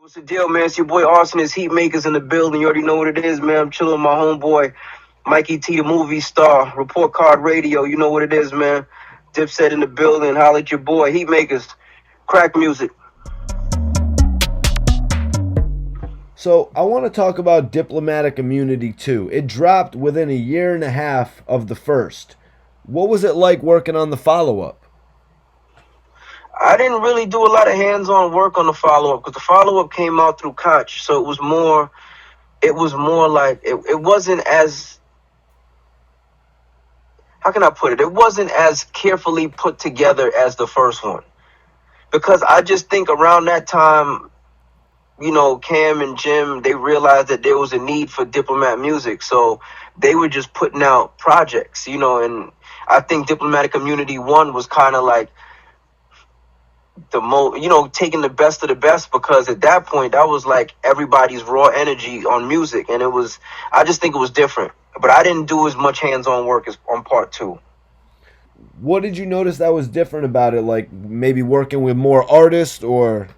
What's the deal, man? It's your boy Rsonist, Heat Makers in the building. You already know what it is, man. I'm chilling with my homeboy, Mikey T, the movie star. Report Card Radio, you know what it is, man. Dipset in the building. Holla at your boy, Heat Makers. Crack music. So I want to talk about Diplomatic Immunity 2. It dropped within a year and a half of the first. What was it like working on the follow-up? I didn't really do a lot of hands-on work on the follow-up because the follow-up came out through Koch, so it was more like it wasn't as, how can I put it? It wasn't as carefully put together as the first one. Because I just think around that time, Cam and Jim, they realized that there was a need for Diplomat music. So they were just putting out projects, and I think Diplomatic Immunity 1 was kind of like the most, taking the best of the best, because at that point, that was like everybody's raw energy on music. And I just think it was different. But I didn't do as much hands-on work as on part 2. What did you notice that was different about it? Like maybe working with more artists or...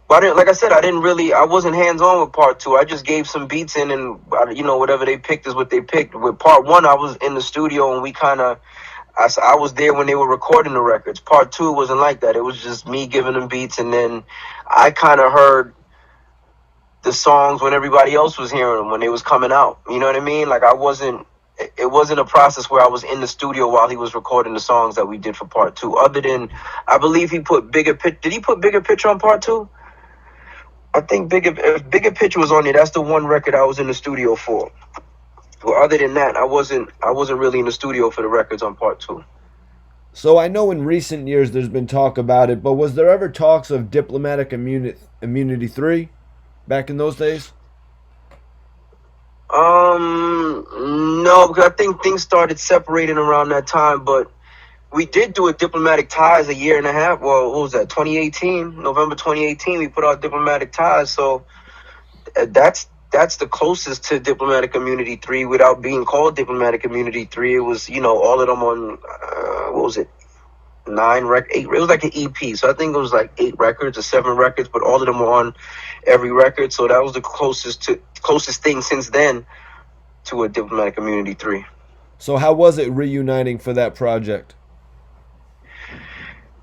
But I wasn't hands-on with part 2. I just gave some beats in, and, whatever they picked is what they picked. With part 1, I was in the studio, and I was there when they were recording the records. Part 2 wasn't like that. It was just me giving them beats, and then I kind of heard the songs when everybody else was hearing them, when they was coming out. You know what I mean? Like, it wasn't a process where I was in the studio while he was recording the songs that we did for part 2. Other than, I believe he put Bigger Picture. Did he put Bigger Picture on part 2? I think Bigger Picture was on there. That's the one record I was in the studio for. Well, other than that, I wasn't really in the studio for the records on part 2. So I know in recent years there's been talk about it, but was there ever talks of Diplomatic Immunity 3 back in those days? No, because I think things started separating around that time, but we did do a Diplomatic Ties a year and a half. Well, what was that, 2018? November 2018, we put out Diplomatic Ties. So that's the closest to Diplomatic Immunity 3 without being called Diplomatic Immunity 3. It was, all of them on, 8, it was like an EP. So I think it was like 8 records or 7 records, but all of them were on every record. So that was the closest thing since then to a Diplomatic Immunity 3. So how was it reuniting for that project?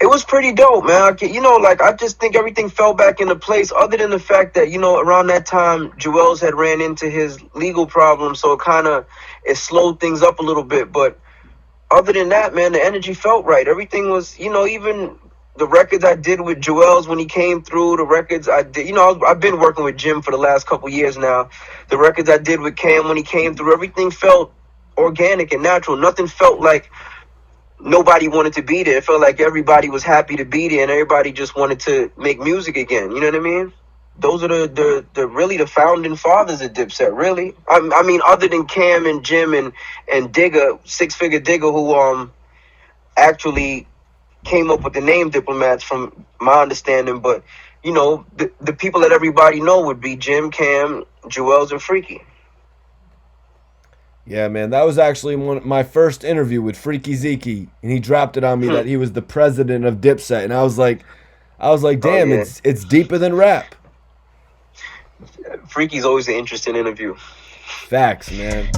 It was pretty dope, man. I just think everything fell back into place, other than the fact that, around that time, Juelz had ran into his legal problems, so it slowed things up a little bit. But other than that, man, the energy felt right. Everything was, even the records I did with Juelz when he came through, the records I did, I've been working with Jim for the last couple years now. The records I did with Cam when he came through, everything felt organic and natural. Nothing felt like nobody wanted to be there. It felt like everybody was happy to be there, and everybody just wanted to make music again. You know what I mean? Those are the really the founding fathers of Dipset, really. I mean, other than Cam and Jim and Digga, Six Figure Digga, who actually came up with the name Diplomats from my understanding. But, the people that everybody know would be Jim, Cam, Juelz, and Freaky. Yeah, man, that was actually my first interview with Freaky Zeke, and he dropped it on me that he was the president of Dipset, and I was like, damn, it's deeper than rap. Freaky's always an interesting interview. Facts, man.